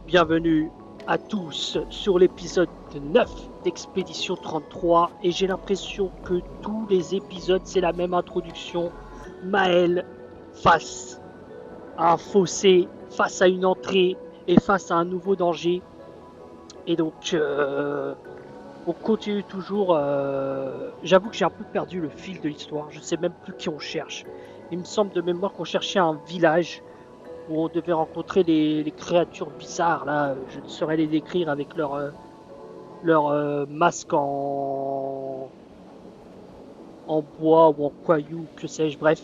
Bienvenue à tous sur l'épisode 9 d'Expédition 33 et j'ai l'impression que tous les épisodes c'est la même introduction. Maël face à un fossé, face à une entrée et face à un nouveau danger. Et donc on continue toujours. J'avoue que j'ai un peu perdu le fil de l'histoire, je sais même plus qui on cherche. Il me semble de mémoire qu'on cherchait un village où on devait rencontrer les créatures bizarres là, je ne saurais les décrire avec leur masque en bois ou en caillou, que sais-je, bref.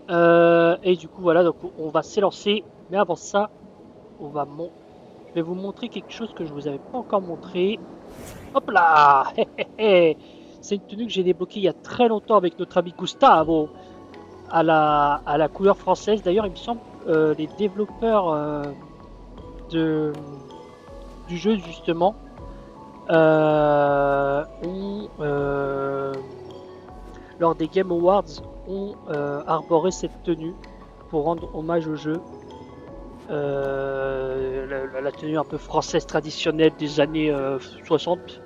Et du coup voilà, donc on va s'élancer, mais avant ça, je vais vous montrer quelque chose que je vous avais pas encore montré. Hop là. C'est une tenue que j'ai débloquée il y a très longtemps avec notre ami Gustavo à la couleur française. D'ailleurs, il me semble les développeurs du jeu justement lors des Game Awards ont arboré cette tenue pour rendre hommage au jeu. La tenue un peu française traditionnelle des années 60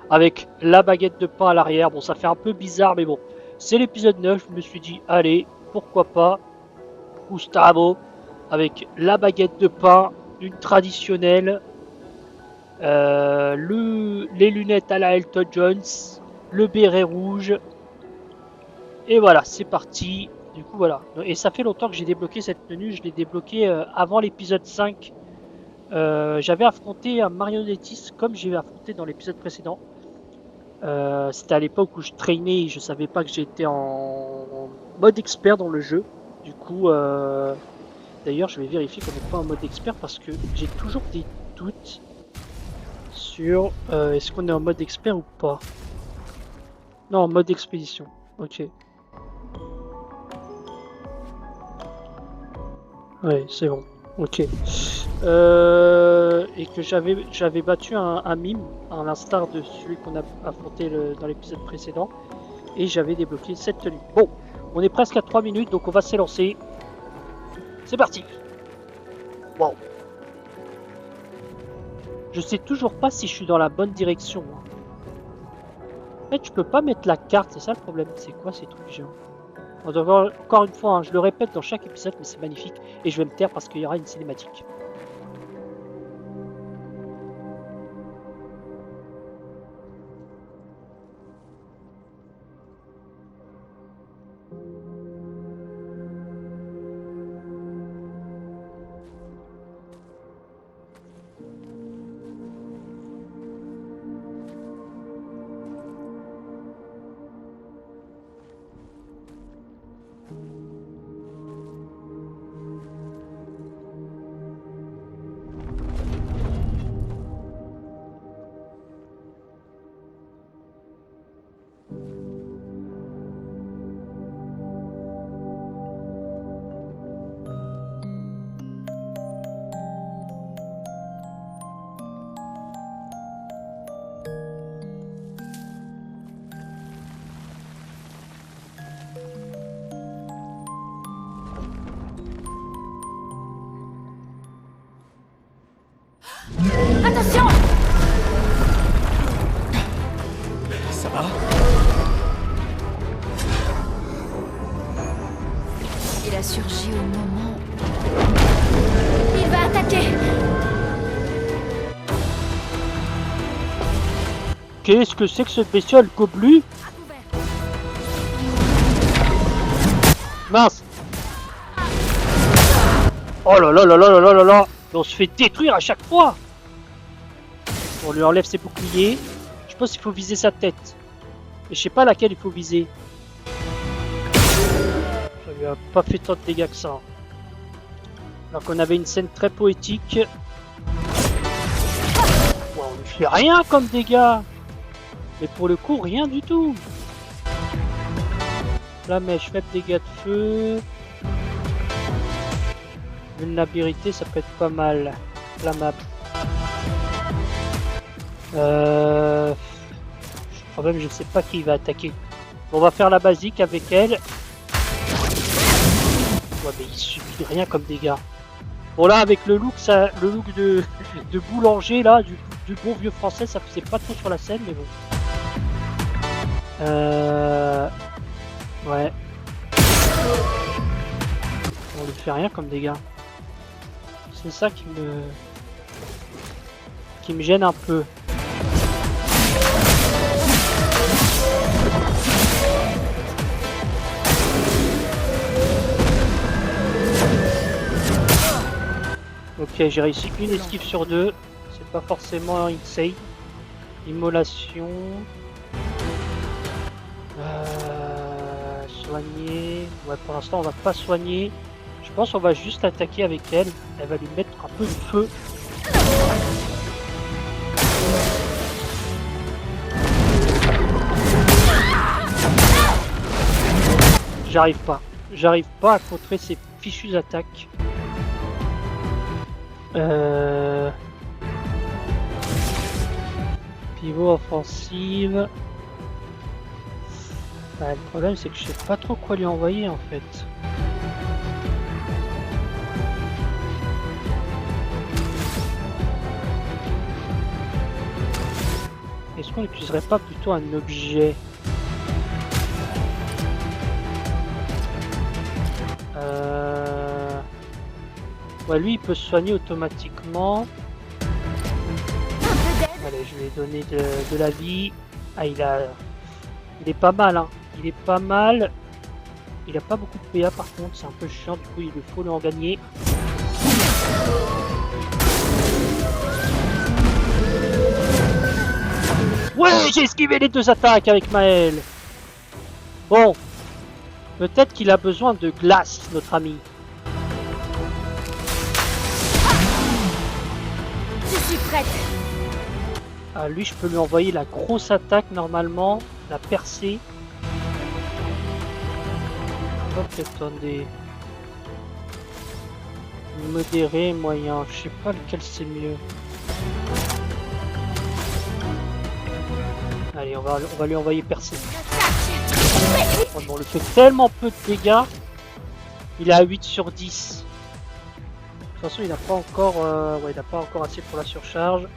avec la baguette de pain à l'arrière. Bon, ça fait un peu bizarre, mais bon, c'est l'épisode 9. Je me suis dit, allez, pourquoi pas Gustavo avec la baguette de pain, une traditionnelle, les lunettes à la Elton John, le béret rouge, et voilà, c'est parti. Du coup, voilà. Et ça fait longtemps que j'ai débloqué cette tenue. Je l'ai débloqué avant l'épisode 5. J'avais affronté un marionnettiste comme j'ai affronté dans l'épisode précédent. C'était à l'époque où je traînais et je savais pas que j'étais en mode expert dans le jeu. Du coup, d'ailleurs, je vais vérifier qu'on n'est pas en mode expert parce que j'ai toujours des doutes sur est-ce qu'on est en mode expert ou pas. Non, en mode expédition. Ok. Ouais, c'est bon. Ok. Et que j'avais battu un mime, à l'instar de celui qu'on a affronté dans l'épisode précédent. Et j'avais débloqué cette tenue. Bon, on est presque à 3 minutes, donc on va s'élancer. C'est parti. Wow. Je sais toujours pas si je suis dans la bonne direction. En fait, je peux pas mettre la carte, c'est ça le problème. C'est quoi ces trucs géants? Encore une fois, hein, je le répète dans chaque épisode, mais c'est magnifique. Et je vais me taire parce qu'il y aura une cinématique. Attention! Ça va? Il a surgi au moment... Il va attaquer! Qu'est-ce que c'est que cette bestiole gobelue? Mince! Oh là là là là là là là! On se fait détruire à chaque fois! On lui enlève ses boucliers. Je pense qu'il faut viser sa tête. Et je sais pas laquelle il faut viser. Ça lui a pas fait tant de dégâts que ça. Alors qu'on avait une scène très poétique. Wow, on lui fait rien comme dégâts! Mais pour le coup, rien du tout! La mèche, faible dégâts de feu. Vulnérabilité, ça peut être pas mal. La map. Le problème, je sais pas qui il va attaquer. On va faire la basique avec elle. Ouais, mais il subit rien comme dégâts. Bon là avec le look, le look de boulanger là, du bon vieux français, ça faisait pas trop sur la scène, mais bon. Ouais. On lui fait rien comme dégâts. C'est ça qui me gêne un peu. Ok, j'ai réussi une esquive sur 2. C'est pas forcément insane. Immolation. Soigner. Ouais, pour l'instant, on va pas soigner. Je pense qu'on va juste attaquer avec elle. Elle va lui mettre un peu de feu. J'arrive pas. J'arrive pas à contrer ces fichues attaques. Pivot offensive. Bah, le problème c'est que je sais pas trop quoi lui envoyer en fait. Est-ce qu'on n'utiliserait pas plutôt un objet? Ouais, lui il peut se soigner automatiquement. Allez, je vais donner de la vie. Ah, il est pas mal, hein. Il est pas mal. Il a pas beaucoup de PA par contre, c'est un peu chiant, du coup il faut lui en gagner. Ouais, j'ai esquivé les 2 attaques avec Maël. Bon, peut-être qu'il a besoin de glace, notre ami. Je suis prête. Ah, lui, je peux lui envoyer la grosse attaque normalement, la percée. Hop, attendez. Modéré, moyen. Je sais pas lequel c'est mieux. Allez, on va lui envoyer percée. Oh, on lui fait tellement peu de dégâts. Il est à 8 sur 10. De toute façon, il n'a pas encore, ouais, il n'a pas encore assez pour la surcharge.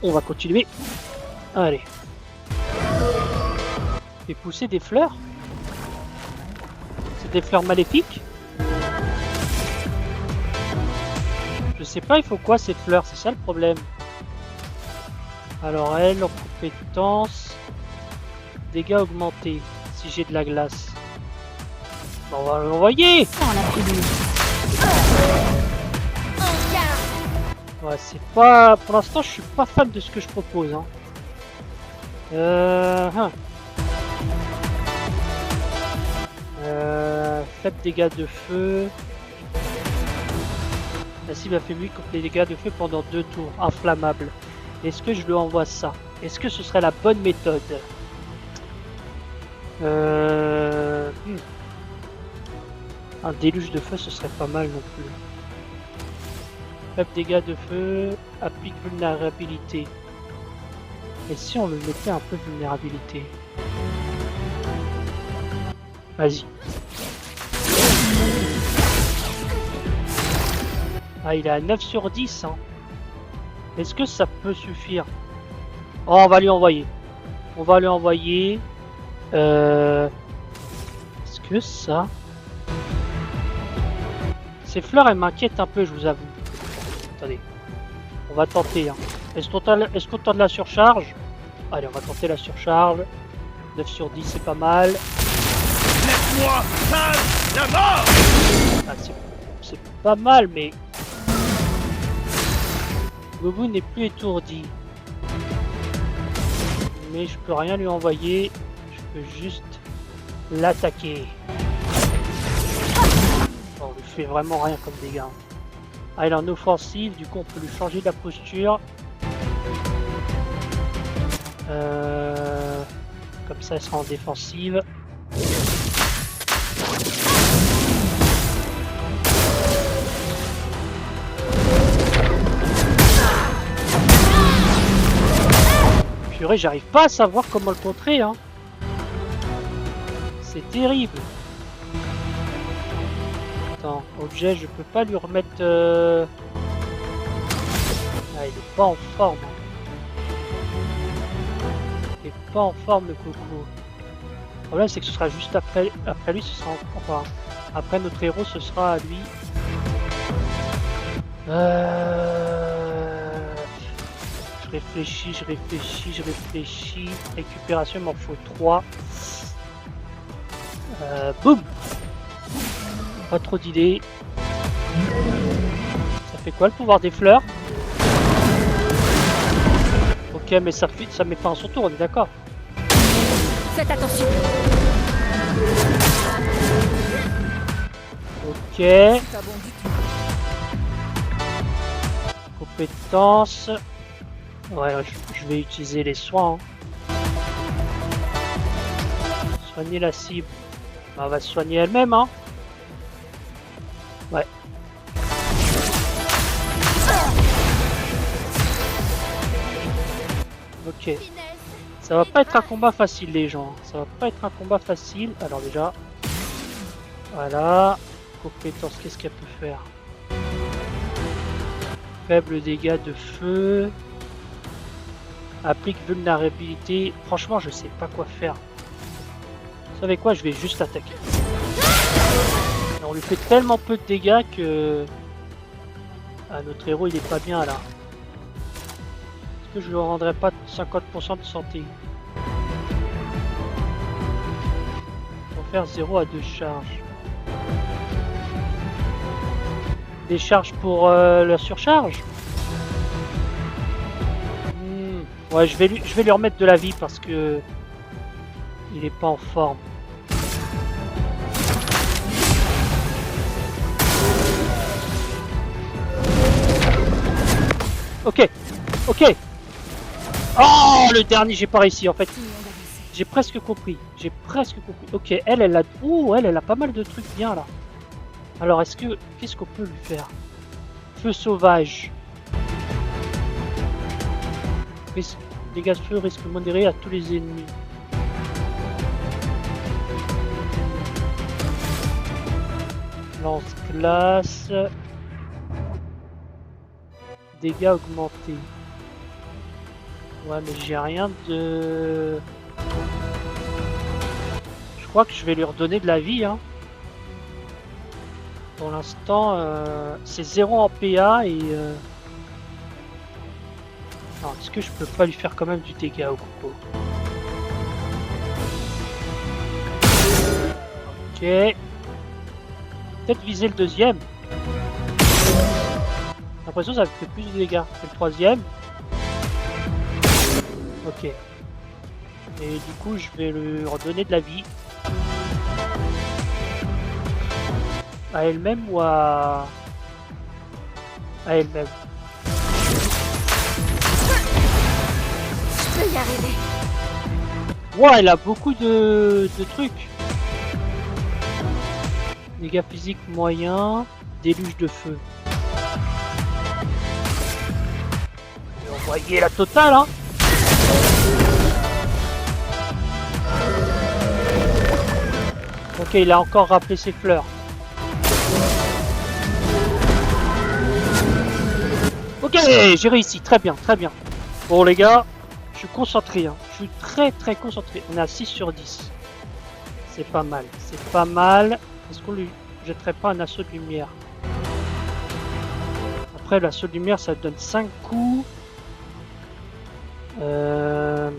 On va continuer. Allez. Et pousser des fleurs. C'est des fleurs maléfiques. Je sais pas, il faut quoi ces fleurs, c'est ça le problème. Alors elle, en compétence, dégâts augmentés, si j'ai de la glace. Bon, on va l'envoyer. Ouais, c'est pas... Pour l'instant, je suis pas fan de ce que je propose. Hein. Faible dégâts de feu. La cible a fait lui contre les dégâts de feu pendant 2 tours. Inflammable. Est-ce que je lui envoie ça? Est-ce que ce serait la bonne méthode? Un déluge de feu, ce serait pas mal non plus. Faible dégâts de feu, applique vulnérabilité. Et si on le mettait un peu vulnérabilité? Vas-y. Ah, il est à 9 sur 10. Hein. Est-ce que ça peut suffire? Oh, on va lui envoyer. On va lui envoyer. Est-ce que ça... Ces fleurs, elles m'inquiètent un peu, je vous avoue. Attendez. On va tenter. Hein. Est-ce qu'on tente la surcharge? Allez, on va tenter la surcharge. 9 sur 10, c'est pas mal. Laisse-moi la mort. Ah, c'est pas mal, mais... Gobu n'est plus étourdi. Mais je peux rien lui envoyer. Je peux juste l'attaquer. Bon, on lui fait vraiment rien comme dégâts. Ah, il est en offensive, du coup on peut lui changer de la posture. Comme ça, elle sera en défensive. Purée, j'arrive pas à savoir comment le contrer, hein. C'est terrible. Attends, objet, je peux pas lui remettre... Ah, il est pas en forme. Il est pas en forme le coco. Le problème c'est que ce sera juste après lui, ce sera enfin, après notre héros, ce sera à lui. Je réfléchis. Récupération, il m'en faut 3. Boum. Pas trop d'idées. Ça fait quoi le pouvoir des fleurs? Ok, mais ça met pas en son tour, on est d'accord. Faites attention. Ok. C'est pas bon du tout. Compétences. Ouais, je vais utiliser les soins. Hein. Soigner la cible. Elle va se soigner elle-même, hein. Ouais. Ok. Ça va pas être un combat facile, les gens. Ça va pas être un combat facile. Alors déjà, voilà. Compétence, qu'est-ce qu'elle peut faire? Faible dégâts de feu. Applique vulnérabilité. Franchement, je sais pas quoi faire. Vous savez quoi? Je vais juste attaquer. Et on lui fait tellement peu de dégâts que... Ah, notre héros, il est pas bien là. Est-ce que je lui rendrai pas 50% de santé? Pour faire 0 à 2 charges. Des charges pour la surcharge? Ouais, je vais lui remettre de la vie parce que il est pas en forme. Ok. Oh, le dernier, j'ai pas réussi en fait. J'ai presque compris. Ok, elle a... Oh, elle a pas mal de trucs bien là. Alors, qu'est-ce qu'on peut lui faire? Feu sauvage. Dégâts de feu, risque modéré à tous les ennemis. Lance-glace. Dégâts augmentés. Ouais, mais j'ai rien de... Je crois que je vais lui redonner de la vie, hein. Pour l'instant, c'est 0 en PA et... Alors, est-ce que je peux pas lui faire quand même du dégât au coco? Ok. Peut-être viser le deuxième. J'ai l'impression que ça fait plus de dégâts que le troisième. Ok. Et du coup, je vais lui redonner de la vie. À elle-même ou à elle-même? Je peux y arriver. Wow, elle a beaucoup de trucs. Dégâts physiques moyens, déluge de feu. On va envoyer la totale, hein. Ok, il a encore rappelé ses fleurs. Ok, j'ai réussi, très bien. Bon les gars, je suis concentré, hein. Je suis très concentré. On est à 6 sur 10. C'est pas mal. Est-ce qu'on lui jetterait pas un assaut de lumière? Après l'assaut de lumière ça donne 5 coups. Euh...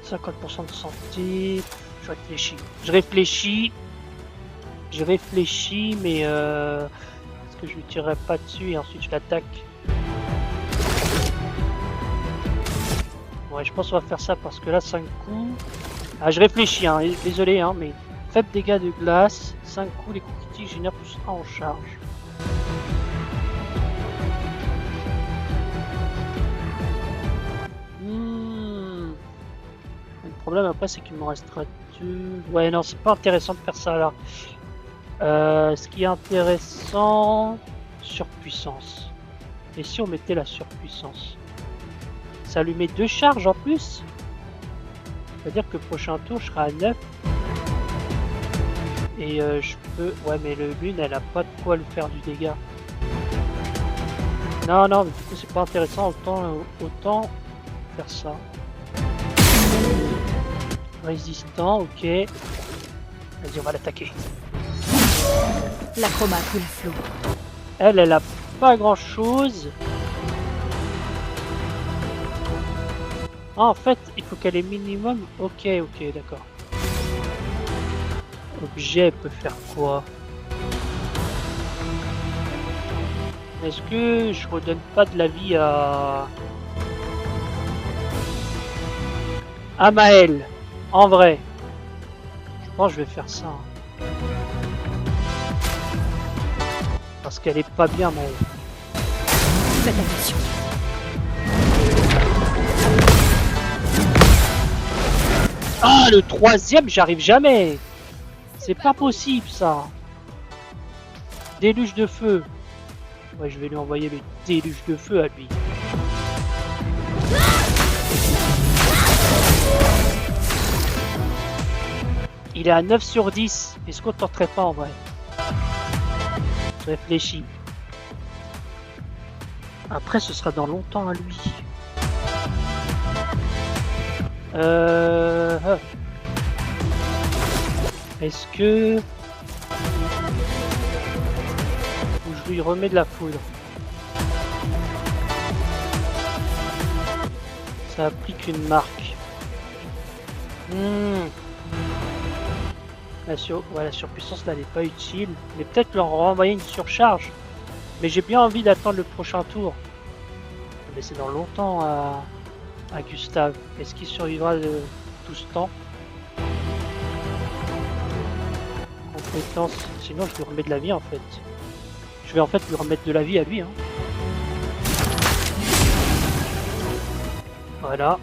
50% de santé. Je réfléchis, mais est-ce que je lui tirerai pas dessus et ensuite je l'attaque? Ouais, je pense qu'on va faire ça parce que là 5 coups. Ah, je réfléchis, hein, désolé, hein, mais faible dégâts de glace, 5 coups, les coups critiques génèrent tout ça en charge. Le problème après c'est qu'il me restera 2. Ouais, non, c'est pas intéressant de faire ça là. Ce qui est intéressant, surpuissance. Et si on mettait la surpuissance? Ça lui met 2 charges en plus. C'est-à-dire que le prochain tour, je serai à 9. Et je peux... Ouais, mais le lune, elle a pas de quoi le faire du dégât. Non, non, mais du coup, c'est pas intéressant. Autant faire ça. Résistant, ok. Vas-y, on va l'attaquer. L'acromate ou la flot. Elle a pas grand-chose. Ah, en fait, il faut qu'elle ait minimum... Ok, ok, d'accord. Objet, elle peut faire quoi? Est-ce que je redonne pas de la vie à Maël? En vrai, je pense que je vais faire ça. Parce qu'elle est pas bien, Maël. Faites attention. Ah, le troisième, j'arrive jamais. C'est pas possible, ça. Déluge de feu. Ouais, je vais lui envoyer le déluge de feu à lui. Il est à 9 sur 10. Est-ce qu'on tenterait pas en vrai? Je réfléchis. Après, ce sera dans longtemps à lui. Est-ce que... Ou je lui remets de la foudre? Ça applique une marque. La surpuissance là, elle n'est pas utile. Mais peut-être leur renvoyer une surcharge. Mais j'ai bien envie d'attendre le prochain tour. Mais c'est dans longtemps à Gustave. Est-ce qu'il survivra de tout ce temps? Compétence. Sinon je lui remets de la vie en fait. Je vais en fait lui remettre de la vie à lui. Hein. Voilà.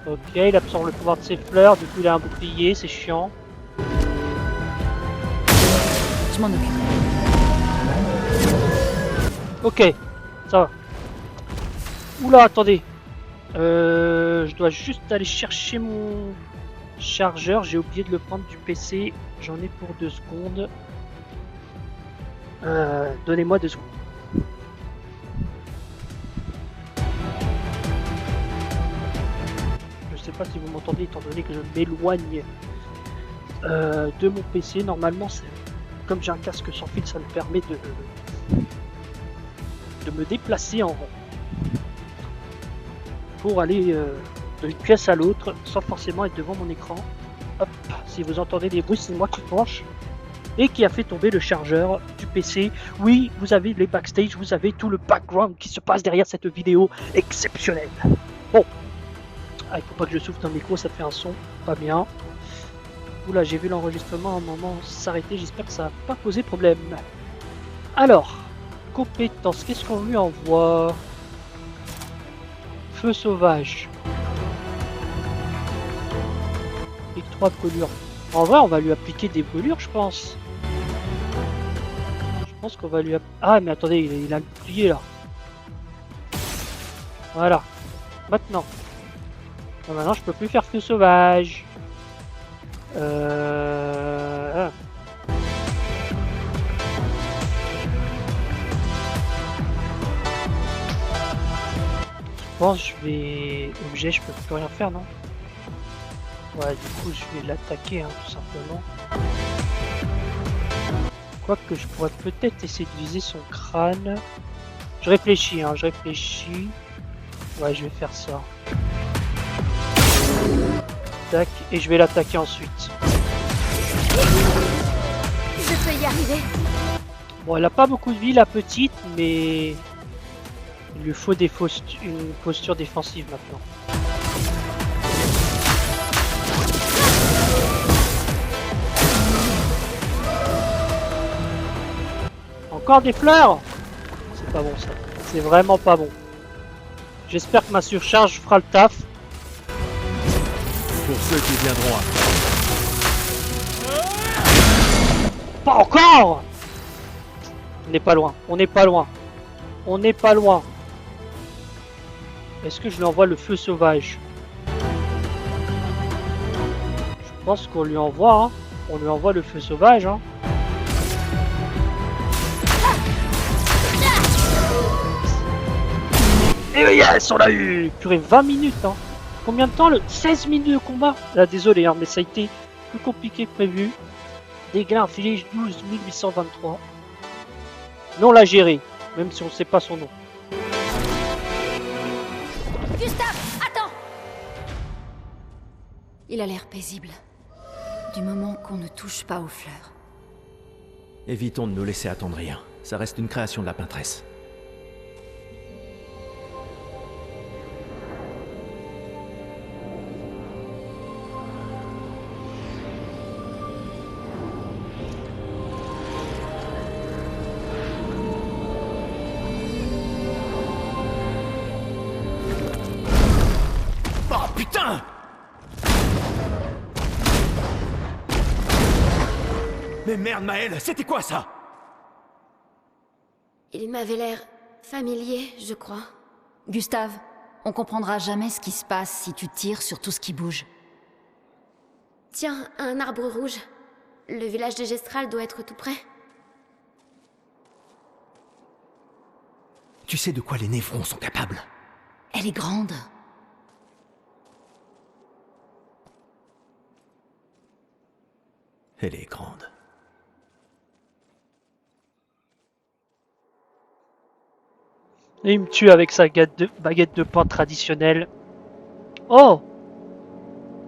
Ok, il absorbe le pouvoir de ses fleurs, du coup il a un bouclier, c'est chiant. Je m'en occupe. Ok, ça va. Oula, attendez. Je dois juste aller chercher mon chargeur, j'ai oublié de le prendre du PC. J'en ai pour 2 secondes. Donnez-moi 2 secondes. Je sais pas si vous m'entendez étant donné que je m'éloigne de mon PC. Normalement, comme j'ai un casque sans fil, ça me permet de me déplacer en rond pour aller d'une pièce à l'autre sans forcément être devant mon écran. Hop, si vous entendez des bruits, c'est moi qui penche et qui a fait tomber le chargeur du PC. Oui, vous avez les backstage, vous avez tout le background qui se passe derrière cette vidéo exceptionnelle. Bon, il faut pas que je souffle dans le micro, ça fait un son pas bien. Oula, j'ai vu l'enregistrement à un moment s'arrêter, j'espère que ça n'a pas posé problème. Alors, compétences, qu'est-ce qu'on lui envoie? Feu sauvage. Et 3 brûlures. En vrai, on va lui appliquer des brûlures, je pense. Je pense qu'on va lui Ah, mais attendez, il a le bouclier là. Voilà. Maintenant. Bon, maintenant, je peux plus faire feu sauvage. Je pense que je vais... Objet, je peux plus rien faire, non? Ouais, du coup, je vais l'attaquer, hein, tout simplement. Quoique, je pourrais peut-être essayer de viser son crâne. Je réfléchis, hein, je réfléchis. Ouais, je vais faire ça. Tac, et je vais l'attaquer ensuite. Je peux y arriver. Bon, elle a pas beaucoup de vie, la petite, mais... Il lui faut une posture défensive maintenant. Encore des fleurs? C'est pas bon ça. C'est vraiment pas bon. J'espère que ma surcharge fera le taf. Pour ceux qui viendront après. Pas encore! On n'est pas loin. On n'est pas loin. On n'est pas loin. Est-ce que je lui envoie le feu sauvage? Je pense qu'on lui envoie, hein. On lui envoie le feu sauvage, hein. Et yes, on l'a eu! Purée, 20 minutes, hein. Combien de temps? 16 minutes de combat. Là, désolé, hein, mais ça a été plus compliqué que prévu. Dégâts infligés 12 823. Mais on l'a géré, même si on ne sait pas son nom. Gustave, attends! Il a l'air paisible. Du moment qu'on ne touche pas aux fleurs. Évitons de nous laisser attendrir. Ça reste une création de la peintresse. Oh putain! Mais merde, Maël, c'était quoi ça? Il m'avait l'air familier, je crois. Gustave, on comprendra jamais ce qui se passe si tu tires sur tout ce qui bouge. Tiens, un arbre rouge. Le village de Gestral doit être tout près. Tu sais de quoi les névrons sont capables? Elle est grande. Elle est grande. Et il me tue avec sa baguette de pain traditionnelle. Oh!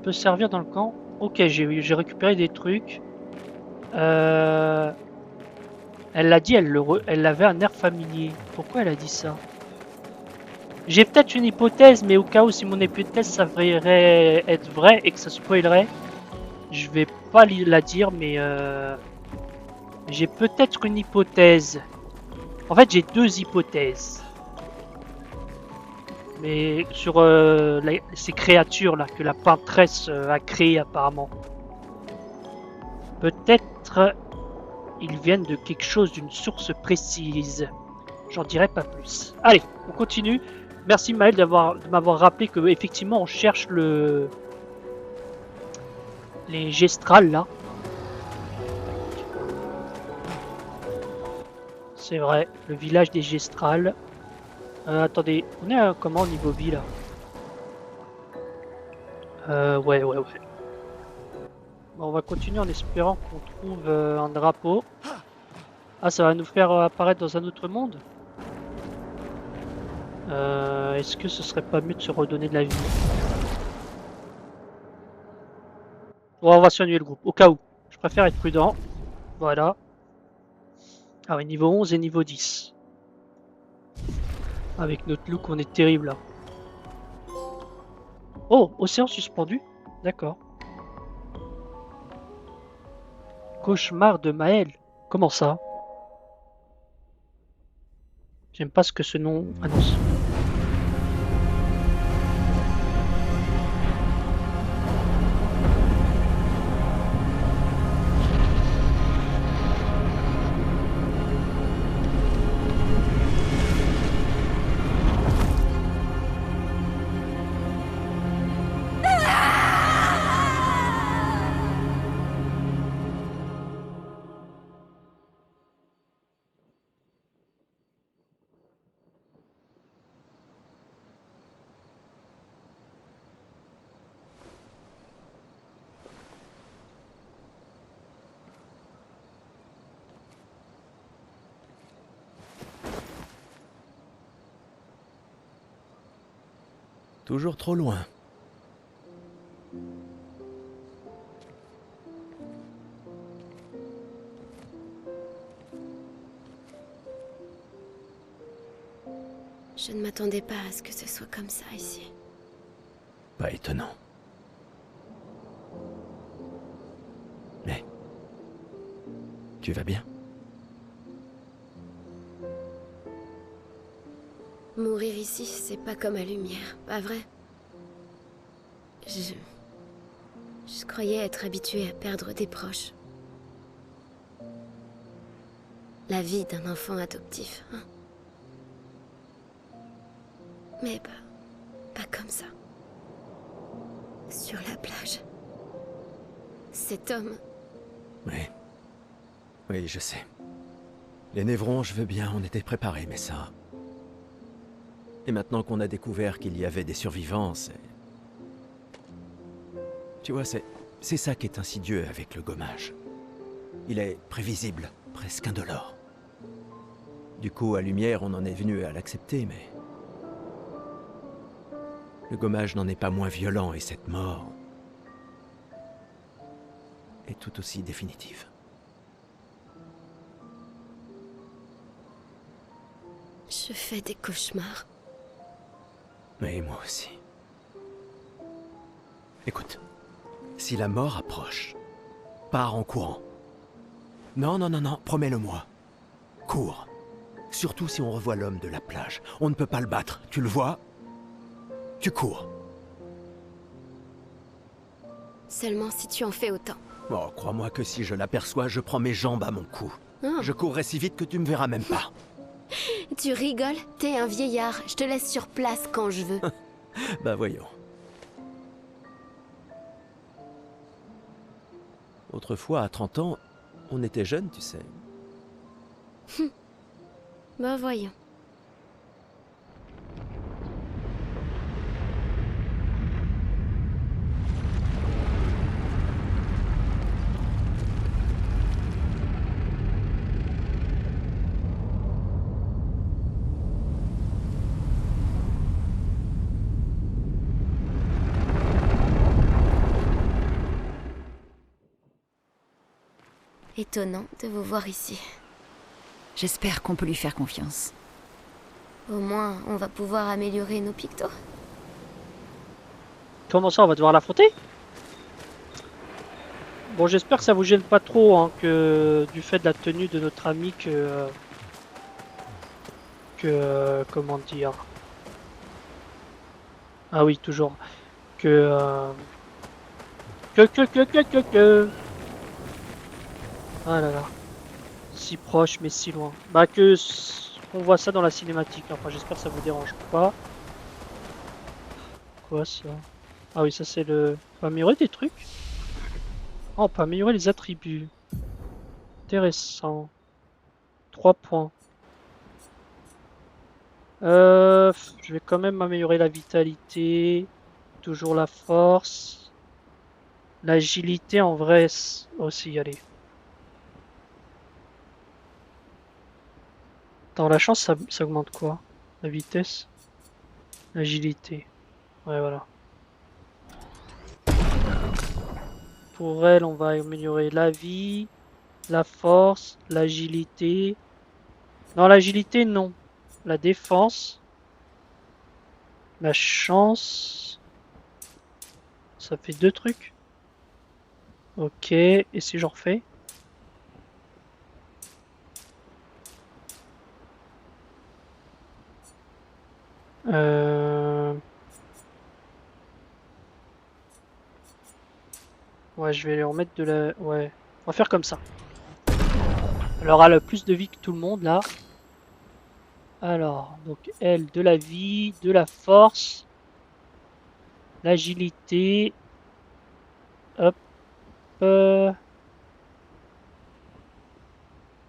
Peut servir dans le camp. Ok, j'ai récupéré des trucs. Elle l'a dit, elle avait un air familier. Pourquoi elle a dit ça? J'ai peut-être une hypothèse, mais au cas où si mon hypothèse s'avérerait être vraie et que ça spoilerait, je vais pas la dire, mais j'ai peut-être une hypothèse. En fait, j'ai deux hypothèses. Mais sur ces créatures là que la peintresse a créées apparemment. Peut-être ils viennent de quelque chose, d'une source précise. J'en dirai pas plus. Allez, on continue. Merci Maël de m'avoir rappelé que effectivement on cherche les gestrales là. C'est vrai, le village des gestrales. Attendez, on est comment au niveau vie là? Ouais. Bon, on va continuer en espérant qu'on trouve un drapeau. Ah, ça va nous faire apparaître dans un autre monde? Est-ce que ce serait pas mieux de se redonner de la vie? Bon, on va soigner le groupe, au cas où. Je préfère être prudent. Voilà. Ah oui, niveau 11 et niveau 10. Avec notre look, on est terrible là. Oh, océan suspendu? D'accord. Cauchemar de Maël. Comment ça? J'aime pas ce que ce nom annonce. Toujours trop loin. Je ne m'attendais pas à ce que ce soit comme ça ici. Pas étonnant. Mais... tu vas bien? Mourir ici, c'est pas comme à Lumière, pas vrai? Je croyais être habituée à perdre des proches. La vie d'un enfant adoptif, hein. Mais Pas comme ça. Sur la plage. Cet homme... Oui. Oui, je sais. Les névrons, je veux bien, on était préparés, mais ça... Et maintenant qu'on a découvert qu'il y avait des survivants, c'est... Tu vois, c'est ça qui est insidieux avec le gommage. Il est prévisible, presque indolore. Du coup, à Lumière, on en est venu à l'accepter, mais... Le gommage n'en est pas moins violent, et cette mort... est tout aussi définitive. Je fais des cauchemars. Mais moi aussi. Écoute, si la mort approche, pars en courant. Non, non, non, non, promets-le-moi. Cours. Surtout si on revoit l'homme de la plage. On ne peut pas le battre, tu le vois? Tu cours. Seulement si tu en fais autant. Oh, crois-moi que si je l'aperçois, je prends mes jambes à mon cou. Oh. Je courrai si vite que tu me verras même pas. Tu rigoles? T'es un vieillard. Je te laisse sur place quand je veux. Bah voyons. Autrefois, à 30 ans, on était jeunes, tu sais. Bah voyons. Étonnant de vous voir ici. J'espère qu'on peut lui faire confiance. Au moins, on va pouvoir améliorer nos pictos. Comment ça, on va devoir l'affronter? Bon, j'espère que ça vous gêne pas trop, hein, que du fait de la tenue de notre ami comment dire? Ah oui, toujours. Que... Ah là là. Si proche, mais si loin. Bah on voit ça dans la cinématique. Enfin, j'espère que ça vous dérange pas. Quoi ça? Ah oui, ça c'est le... On peut améliorer des trucs? Oh, on peut améliorer les attributs. Intéressant. 3 points. Je vais quand même améliorer la vitalité. Toujours la force. L'agilité en vrai aussi, allez. Dans la chance, ça augmente quoi? La vitesse? L'agilité. Ouais, voilà. Pour elle, on va améliorer la vie, la force, l'agilité. Non, l'agilité, non. La défense. La chance. Ça fait 2 trucs. Ok, et si j'en refais? Ouais, je vais lui remettre de la... Ouais, on va faire comme ça. Elle aura le plus de vie que tout le monde, là. Alors, donc elle, de la vie, de la force, l'agilité. Hop.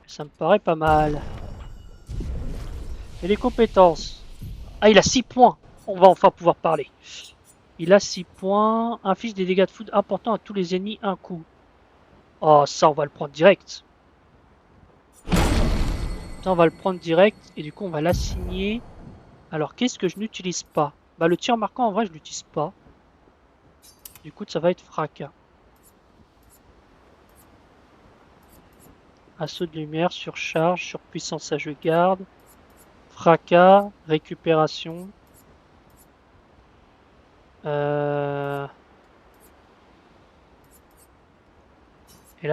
Ça me paraît pas mal. Et les compétences. Ah, il a 6 points. On va enfin pouvoir parler. Il a 6 points. Inflige des dégâts de foudre importants à tous les ennemis un coup. Oh, ça, on va le prendre direct. Ça, on va le prendre direct. Et du coup, on va l'assigner. Alors, qu'est-ce que je n'utilise pas? Bah, le tir marquant, en vrai, je l'utilise pas. Du coup, ça va être fracas. Assaut de lumière, surcharge, surpuissance à jeu garde. Fracas, récupération. Et là,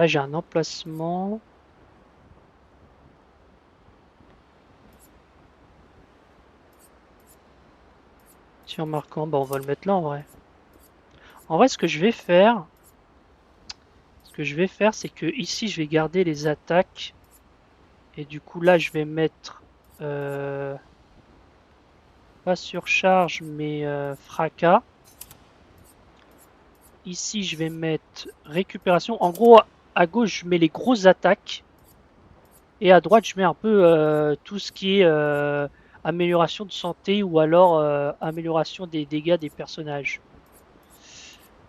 j'ai un emplacement. Tir marquant, bah on va le mettre là en vrai. En vrai, ce que je vais faire, c'est que ici, je vais garder les attaques. Et du coup, là, je vais mettre... Pas surcharge, mais fracas. Ici, je vais mettre récupération. En gros, à gauche, je mets les grosses attaques. Et à droite, je mets un peu tout ce qui est amélioration de santé ou alors amélioration des dégâts des personnages.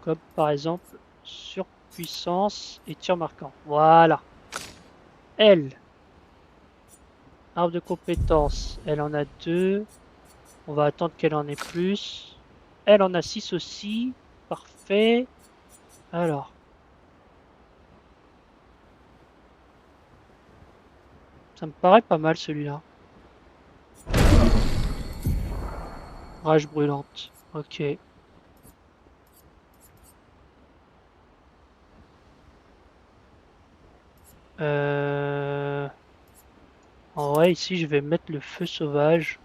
Comme par exemple surpuissance et tir marquant. Voilà. Elle. Arbre de compétences. Elle en a 2. On va attendre qu'elle en ait plus. Elle en a 6 aussi. Parfait. Alors. Ça me paraît pas mal celui-là. Rage brûlante. Ok. En vrai, ici, je vais mettre le feu sauvage.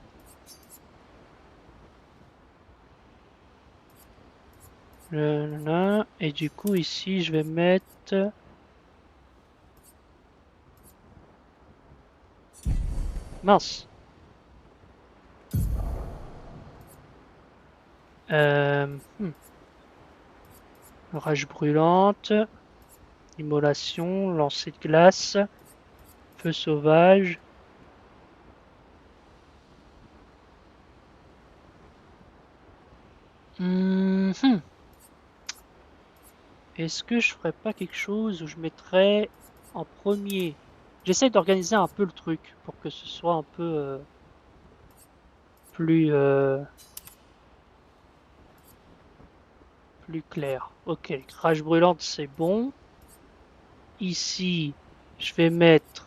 Et du coup, ici, je vais mettre... Mince. Hmm. Rage brûlante. Immolation. Lancer de glace. Feu sauvage. Est-ce que je ferais pas quelque chose où je mettrais en premier? J'essaie d'organiser un peu le truc pour que ce soit un peu plus plus clair. Ok, rage brûlante c'est bon. Ici, je vais mettre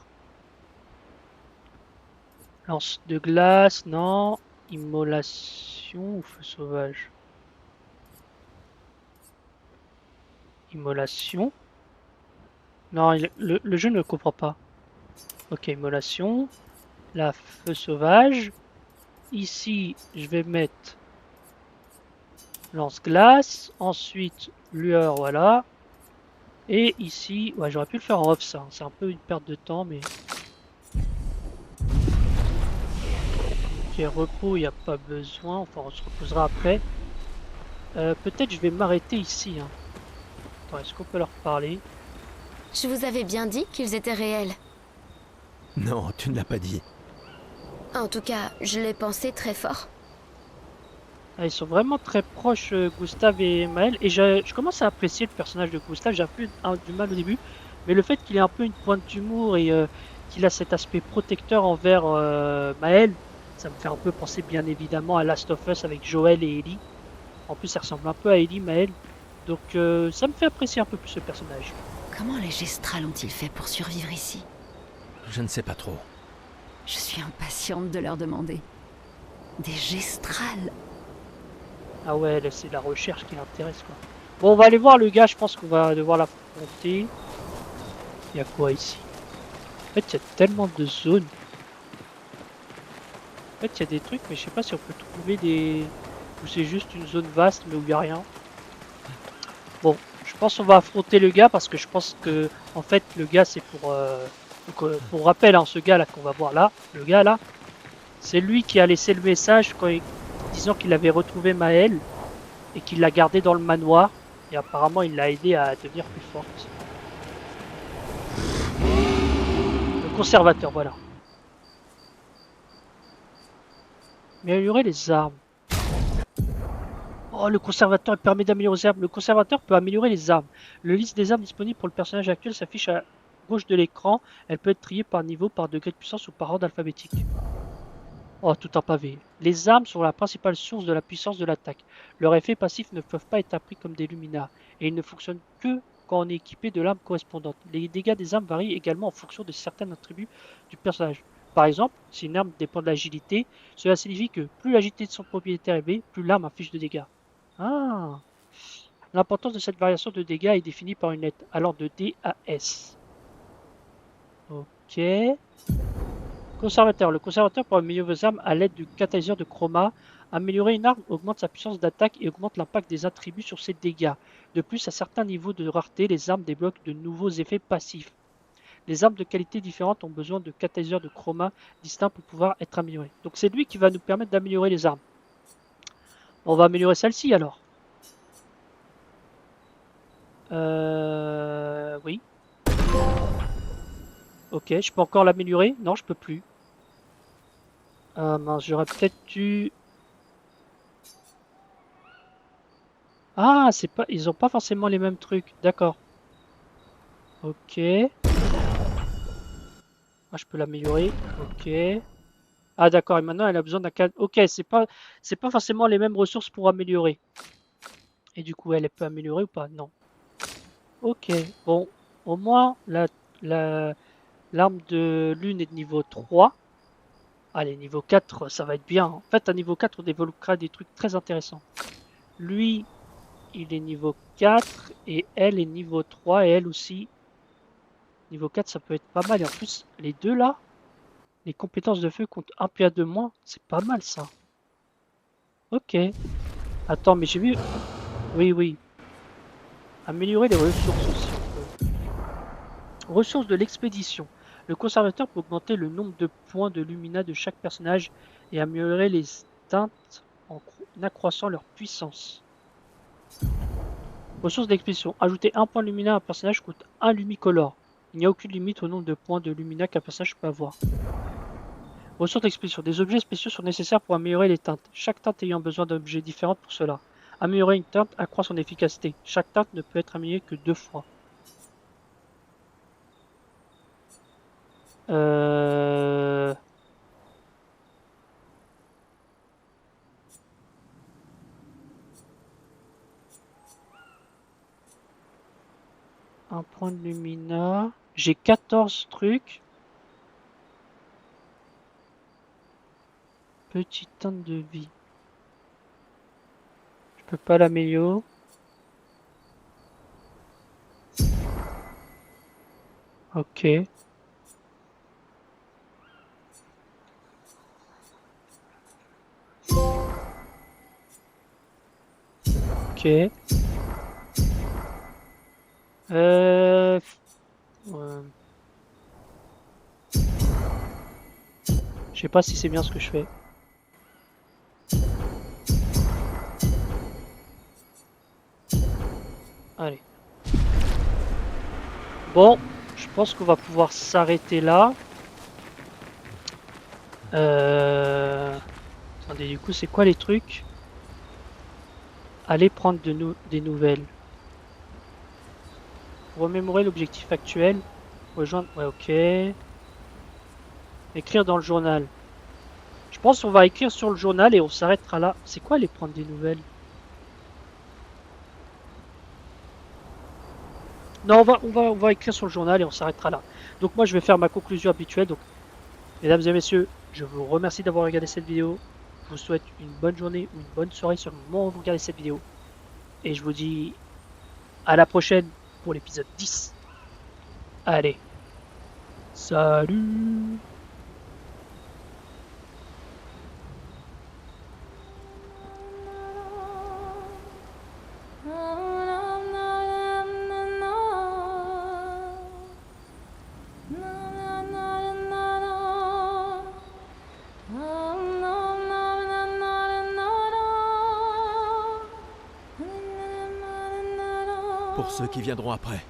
lance de glace, non. Immolation ou feu sauvage? Immolation. Non, le jeu ne comprend pas. Ok, immolation. La feu sauvage. Ici, je vais mettre lance-glace. Ensuite, lueur, voilà. Et ici, ouais, j'aurais pu le faire en off ça. C'est un peu une perte de temps, mais... Ok, repos, il n'y a pas besoin. Enfin, on se reposera après. Peut-être je vais m'arrêter ici. Hein. Attends, est-ce qu'on peut leur parler? Je vous avais bien dit qu'ils étaient réels. Non, tu ne l'as pas dit. En tout cas, je l'ai pensé très fort. Ah, ils sont vraiment très proches, Gustave et Maël. Et je commence à apprécier le personnage de Gustave. J'ai un peu du mal au début. Mais le fait qu'il ait un peu une pointe d'humour et qu'il a cet aspect protecteur envers Maël, ça me fait un peu penser bien évidemment à Last of Us avec Joel et Ellie. En plus, ça ressemble un peu à Ellie, Maël. Donc ça me fait apprécier un peu plus ce personnage. Comment les Gestrals ont-ils fait pour survivre ici? Je ne sais pas trop. Je suis impatiente de leur demander. Des Gestrals? Ah ouais, c'est la recherche qui l'intéresse quoi. Bon, on va aller voir le gars, je pense qu'on va devoir l'affronter. Il y a quoi ici? En fait, il y a tellement de zones. En fait, il y a des trucs, mais je sais pas si on peut trouver des... Ou c'est juste une zone vaste, mais où il n'y a rien. Bon, je pense qu'on va affronter le gars, parce que je pense que... En fait, le gars, c'est pour... pour rappel, hein, ce gars-là qu'on va voir là, le gars là, c'est lui qui a laissé le message disant qu'il avait retrouvé Maël et qu'il l'a gardé dans le manoir. Et apparemment, il l'a aidé à devenir plus forte. Le conservateur, voilà. Améliorer les armes. Oh, le conservateur permet d'améliorer les armes. Le conservateur peut améliorer les armes. Le liste des armes disponibles pour le personnage actuel s'affiche à gauche de l'écran. Elle peut être triée par niveau, par degré de puissance ou par ordre alphabétique. Oh, tout un pavé. Les armes sont la principale source de la puissance de l'attaque. Leurs effets passifs ne peuvent pas être appris comme des luminards, et ils ne fonctionnent que quand on est équipé de l'arme correspondante. Les dégâts des armes varient également en fonction de certains attributs du personnage. Par exemple, si une arme dépend de l'agilité, cela signifie que plus l'agilité de son propriétaire est élevée, plus l'arme affiche de dégâts. Ah. L'importance de cette variation de dégâts est définie par une lettre allant de D à S. Ok. Conservateur. Le conservateur peut améliorer vos armes à l'aide du catalyseur de chroma. Améliorer une arme augmente sa puissance d'attaque et augmente l'impact des attributs sur ses dégâts. De plus, à certains niveaux de rareté, les armes débloquent de nouveaux effets passifs. Les armes de qualité différentes ont besoin de catalyseurs de chroma distincts pour pouvoir être améliorées. Donc c'est lui qui va nous permettre d'améliorer les armes. On va améliorer celle-ci alors. Oui. Ok, je peux encore l'améliorer? Non, je peux plus. Ah mince, j'aurais peut-être dû... Ah, c'est pas... Ils ont pas forcément les mêmes trucs. D'accord. Ok. Ah, je peux l'améliorer. Ok. Ah d'accord, et maintenant elle a besoin d'un cadre. Ok, c'est pas forcément les mêmes ressources pour améliorer. Et du coup, elle peut améliorer ou pas? Non. Ok, bon. Au moins, la, l'arme de lune est de niveau 3. Allez, niveau 4, ça va être bien. En fait, à niveau 4, on développera des trucs très intéressants. Lui, il est niveau 4 et elle est niveau 3 et elle aussi. Niveau 4, ça peut être pas mal. Et en plus, les deux là, les compétences de feu comptent un PA de moins. C'est pas mal ça. Ok. Attends, mais j'ai vu... Oui, oui. Améliorer les ressources aussi. Ressources de l'expédition. Le conservateur peut augmenter le nombre de points de lumina de chaque personnage et améliorer les teintes en accroissant leur puissance. Ressources d'expédition. Ajouter un point de lumina à un personnage coûte un lumicolore. Il n'y a aucune limite au nombre de points de lumina qu'un personnage peut avoir. Ressources d'expédition. Des objets spéciaux sont nécessaires pour améliorer les teintes, chaque teinte ayant besoin d'objets différents pour cela. Améliorer une teinte accroît son efficacité. Chaque teinte ne peut être améliorée que 2 fois. Euh... Un point de lumina. J'ai 14 trucs. Petite teinte de vie. Je peux pas l'améliorer. Ok. Ok. Ouais. Je sais pas si c'est bien ce que je fais. Allez. Bon, je pense qu'on va pouvoir s'arrêter là. Attendez, du coup, c'est quoi les trucs? Aller prendre des nouvelles. Remémorer l'objectif actuel. Rejoindre... Ouais, ok. Écrire dans le journal. Je pense qu'on va écrire sur le journal et on s'arrêtera là. C'est quoi aller prendre des nouvelles? Non, on va écrire sur le journal et on s'arrêtera là. Donc moi, je vais faire ma conclusion habituelle. Donc, mesdames et messieurs, je vous remercie d'avoir regardé cette vidéo. Je vous souhaite une bonne journée ou une bonne soirée sur le moment où vous regardez cette vidéo. Et je vous dis à la prochaine pour l'épisode 10. Allez, salut! Pour ceux qui viendront après.